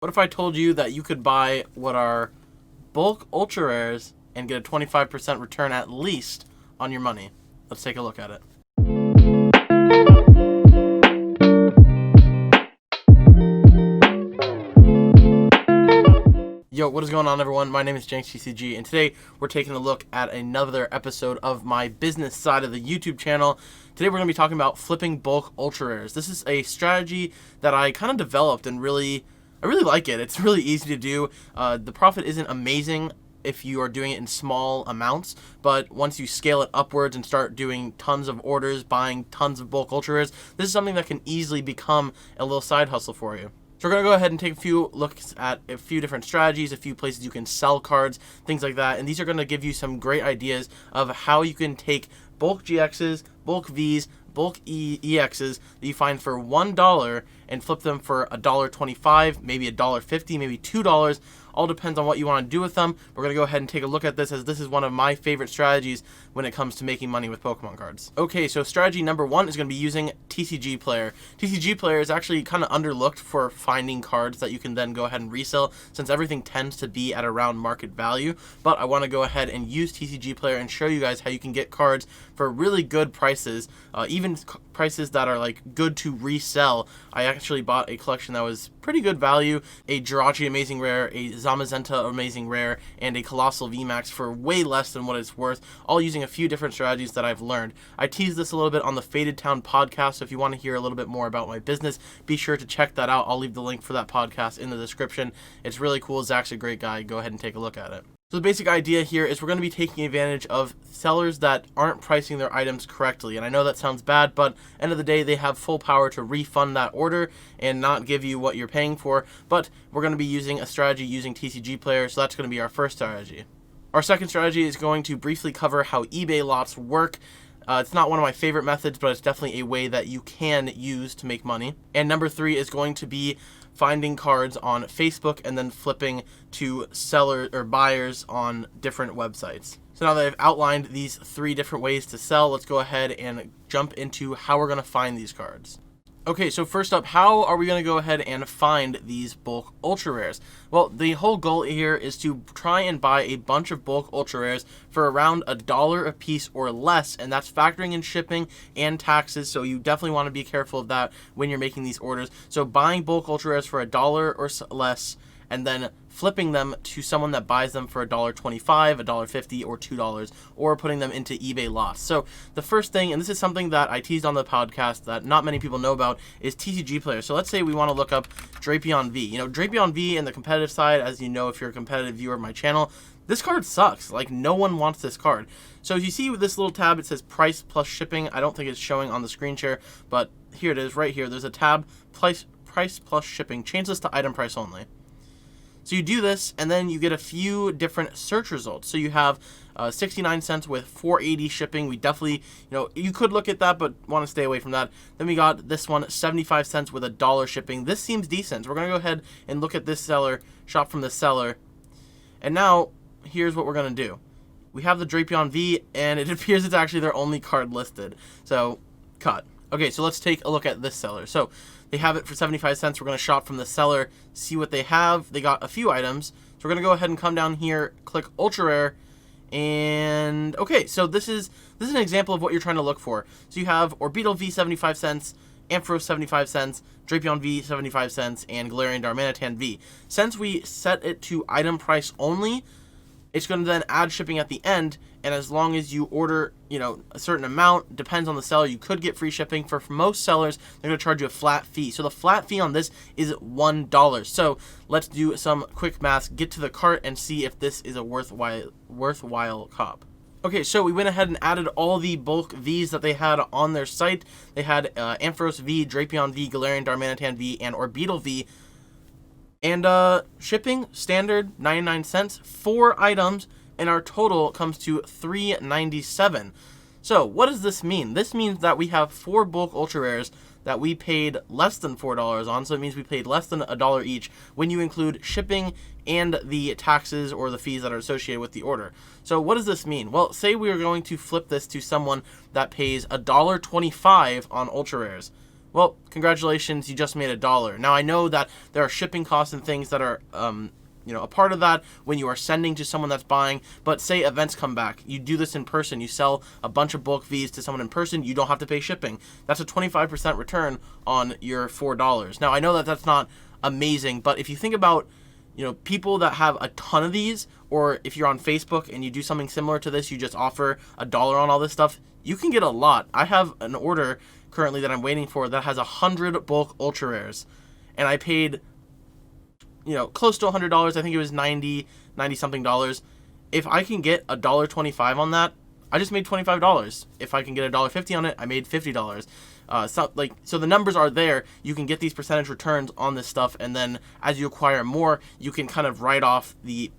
What if I told you that you could buy what are bulk ultra rares and get a 25% return at least on your money? Let's take a look at it. Yo, what is going on, everyone? My name is JenksTCG, and today we're taking a look at another episode of my business side of the YouTube channel. Today we're going to be talking about flipping bulk ultra rares. This is a strategy that I kind of developed and I really like it. It's really easy to do. The profit isn't amazing if you are doing it in small amounts, but once you scale it upwards and start doing tons of orders, buying tons of bulk ultra rares, this is something that can easily become a little side hustle for you. So we're going to go ahead and take a few looks at a few different strategies, a few places you can sell cards, things like that. And these are going to give you some great ideas of how you can take bulk GXs, bulk Vs, bulk EXs that you find for $1 and flip them for $1.25, maybe $1.50, maybe $2. All depends on what you want to do with them. We're going to go ahead and take a look at this, as this is one of my favorite strategies when it comes to making money with Pokemon cards. Okay, so strategy number one is going to be using TCG Player. TCG Player is actually kind of underlooked for finding cards that you can then go ahead and resell, since everything tends to be at around market value. But I want to go ahead and use TCG Player and show you guys how you can get cards for really good prices, even prices that are like good to resell. I actually bought a collection that was pretty good value, a Jirachi Amazing Rare, a Zamazenta Amazing Rare, and a Colossal VMAX for way less than what it's worth, all using a few different strategies that I've learned. I teased this a little bit on the Faded Town podcast, so if you want to hear a little bit more about my business, be sure to check that out. I'll leave the link for that podcast in the description. It's really cool. Zach's a great guy. Go ahead and take a look at it. So the basic idea here is we're going to be taking advantage of sellers that aren't pricing their items correctly. And I know that sounds bad, but end of the day, they have full power to refund that order and not give you what you're paying for. But we're going to be using a strategy using TCG Player, so that's going to be our first strategy. Our second strategy is going to briefly cover how eBay lots work. It's not one of my favorite methods, but it's definitely a way that you can use to make money. And number three is going to be finding cards on Facebook and then flipping to sellers or buyers on different websites. So now that I've outlined these three different ways to sell, let's go ahead and jump into how we're going to find these cards. Okay, so first up, how are we going to go ahead and find these bulk ultra rares? Well, the whole goal here is to try and buy a bunch of bulk ultra rares for around $1 a piece or less, and that's factoring in shipping and taxes, so you definitely want to be careful of that when you're making these orders. So buying bulk ultra rares for $1 or less, and then flipping them to someone that buys them for $1.25, $1.50, or $2, or putting them into eBay lots. So the first thing, and this is something that I teased on the podcast that not many people know about, is TCG Player. So let's say we want to look up Drapion V. You know, Drapion V in the competitive side, as you know if you're a competitive viewer of my channel, this card sucks. Like, no one wants this card. So as you see with this little tab, it says price plus shipping. I don't think it's showing on the screen share, but here it is right here. There's a tab, price plus shipping. Change this to item price only. So you do this, and then you get a few different search results. So you have 69 cents with $4.80 shipping. We definitely, you could look at that, but want to stay away from that. Then we got this one, 75 cents with $1 shipping. This seems decent. So we're going to go ahead and look at this seller, shop from the seller. And now, here's what we're going to do. We have the Drapion V, and it appears it's actually their only card listed. So, cut. Okay, so let's take a look at this seller. So they have it for 75 cents. We're going to shop from the seller, see what they have. They got a few items. So we're going to go ahead and come down here, click Ultra Rare, and okay, so this is an example of what you're trying to look for. So you have Orbital V 75 cents, Ampharos 75 cents, Drapion V 75 cents, and Galarian Darmanitan V. Since we set it to item price only, it's going to then add shipping at the end, and as long as you order, a certain amount, depends on the seller, you could get free shipping. For most sellers, they're going to charge you a flat fee. So the flat fee on this is $1. So let's do some quick math, get to the cart, and see if this is a worthwhile cop. Okay, so we went ahead and added all the bulk Vs that they had on their site. They had Ampharos V, Drapion V, Galarian Darmanitan V, and Orbital V. And shipping, standard, 99 cents, 4 items, and our total comes to $3.97. So what does this mean? This means that we have 4 bulk ultra rares that we paid less than $4 on, so it means we paid less than $1 each when you include shipping and the taxes or the fees that are associated with the order. So what does this mean? Well, say we are going to flip this to someone that pays $1.25 on ultra rares. well, congratulations, you just made $1. Now, I know that there are shipping costs and things that are, a part of that when you are sending to someone that's buying. But say events come back, you do this in person, you sell a bunch of bulk Vs to someone in person, you don't have to pay shipping. That's a 25% return on your $4. Now, I know that that's not amazing, but if you think about people that have a ton of these, or if you're on Facebook and you do something similar to this, you just offer $1 on all this stuff, you can get a lot. I have an order currently that I'm waiting for that has 100 bulk ultra rares, and I paid close to $100. I think it was 90 something dollars. If I can get $1.25 on that, I just made $25. If I can get $1.50 on it, I made $50. So the numbers are there. You can get these percentage returns on this stuff, and then as you acquire more, you can kind of write off the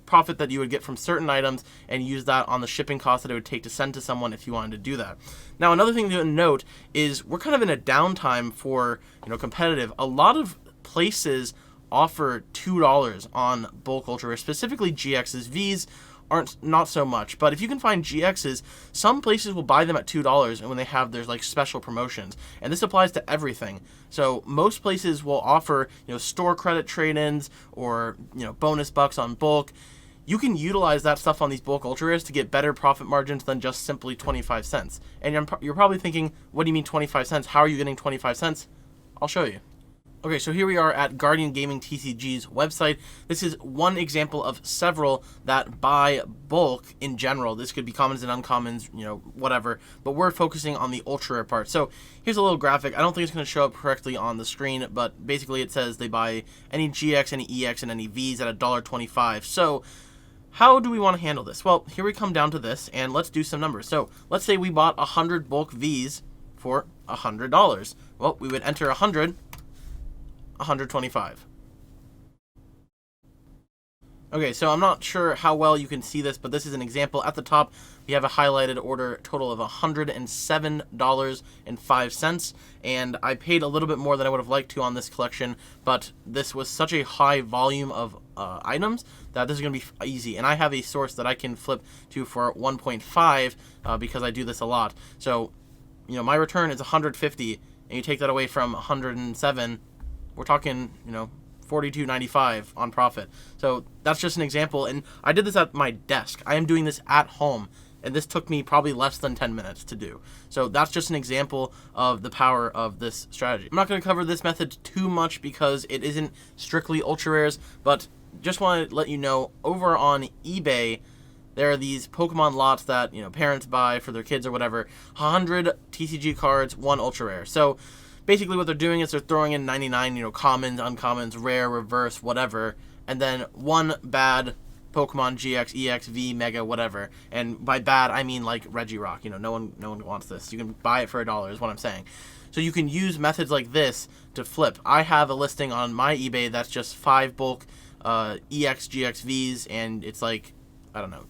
profit that you would get from certain items and use that on the shipping cost that it would take to send to someone if you wanted to do that. Now, another thing to note is we're kind of in a downtime for competitive. A lot of places offer $2 on bulk ultra rare, specifically GXs. Vs aren't not so much, but if you can find GXs, some places will buy them at $2, and when they have there's like special promotions, and this applies to everything. So most places will offer store credit trade-ins or bonus bucks on bulk. You can utilize that stuff on these bulk ultra rares to get better profit margins than just simply 25 cents. And you're probably thinking, what do you mean 25 cents? How are you getting 25 cents? I'll show you. Okay, so here we are at Guardian Gaming TCG's website. This is one example of several that buy bulk in general. This could be commons and uncommons, whatever, but we're focusing on the ultra rare part. So here's a little graphic. I don't think it's going to show up correctly on the screen, but basically it says they buy any GX, any EX, and any Vs at $1.25. So how do we want to handle this? Well, here we come down to this, and let's do some numbers. So let's say we bought 100 bulk Vs for $100. Well, we would enter 100, 125. Okay, so I'm not sure how well you can see this, but this is an example. At the top, we have a highlighted order total of $107.05, and I paid a little bit more than I would have liked to on this collection, but this was such a high volume of items that this is going to be easy. And I have a source that I can flip to for 1.5 because I do this a lot. So, my return is 150, and you take that away from 107, we're talking, $42.95 on profit. So that's just an example, and I did this at my desk. I am doing this at home, and this took me probably less than 10 minutes to do. So that's just an example of the power of this strategy. I'm not going to cover this method too much because it isn't strictly ultra rares, but just want to let you know, over on eBay, there are these Pokemon lots that parents buy for their kids or whatever. 100 TCG cards, 1 ultra rare. So basically what they're doing is they're throwing in 99, commons, uncommons, rare, reverse, whatever, and then 1 bad Pokemon GX, EX, V, Mega, whatever. And by bad, I mean like Regirock. No one wants this. You can buy it for $1 is what I'm saying. So you can use methods like this to flip. I have a listing on my eBay that's just 5 bulk EX, GX, Vs, and it's like, I don't know.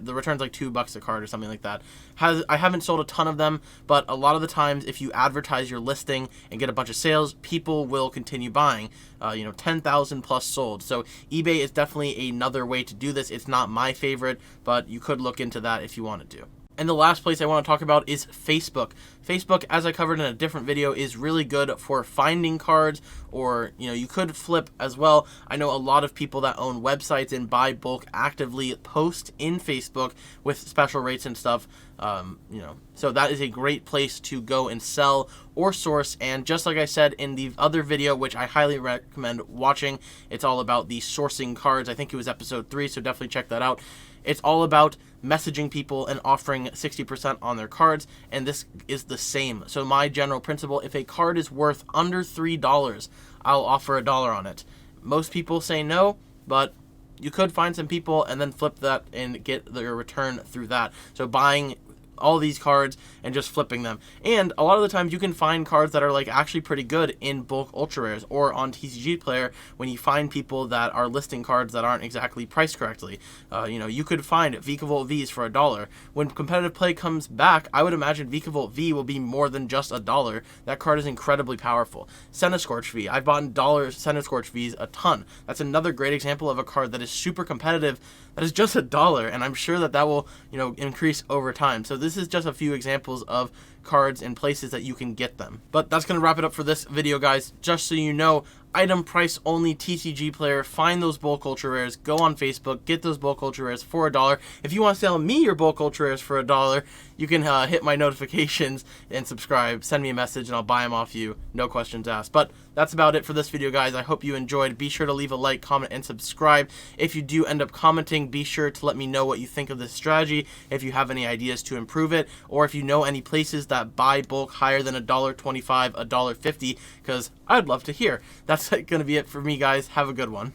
The return's like $2 a card or something like that. I haven't sold a ton of them, but a lot of the times, if you advertise your listing and get a bunch of sales, people will continue buying. 10,000 plus sold. So eBay is definitely another way to do this. It's not my favorite, but you could look into that if you wanted to. And the last place I want to talk about is Facebook. Facebook, as I covered in a different video, is really good for finding cards, or you could flip as well. I know a lot of people that own websites and buy bulk actively post in Facebook with special rates and stuff. So that is a great place to go and sell or source. And just like I said in the other video, which I highly recommend watching, it's all about the sourcing cards. I think it was episode 3, so definitely check that out. It's all about messaging people and offering 60% on their cards, and this is the same. So my general principle, if a card is worth under $3, I'll offer $1 on it. Most people say no, but you could find some people and then flip that and get their return through that. So buying all these cards and just flipping them. And a lot of the times you can find cards that are like actually pretty good in bulk ultra rares or on TCG Player when you find people that are listing cards that aren't exactly priced correctly. You could find Vikavolt Vs for $1. When competitive play comes back, I would imagine Vikavolt V will be more than just $1. That card is incredibly powerful. Centiskorch V, I've bought Centiskorch Vs a ton. That's another great example of a card that is super competitive that is just $1, and I'm sure that will increase over time. So this is just a few examples of cards in places that you can get them. But that's going to wrap it up for this video, guys. Just so you know, item price only TCG player. Find those bulk ultra rares. Go on Facebook, get those bulk ultra rares for $1. If you want to sell me your bulk ultra rares for $1, you can hit my notifications and subscribe. Send me a message and I'll buy them off you. No questions asked. But that's about it for this video, guys. I hope you enjoyed. Be sure to leave a like, comment, and subscribe. If you do end up commenting, be sure to let me know what you think of this strategy, if you have any ideas to improve it, or if you know any places that buy bulk higher than $1.25, $1.50, because I'd love to hear. That's going to be it for me, guys. Have a good one.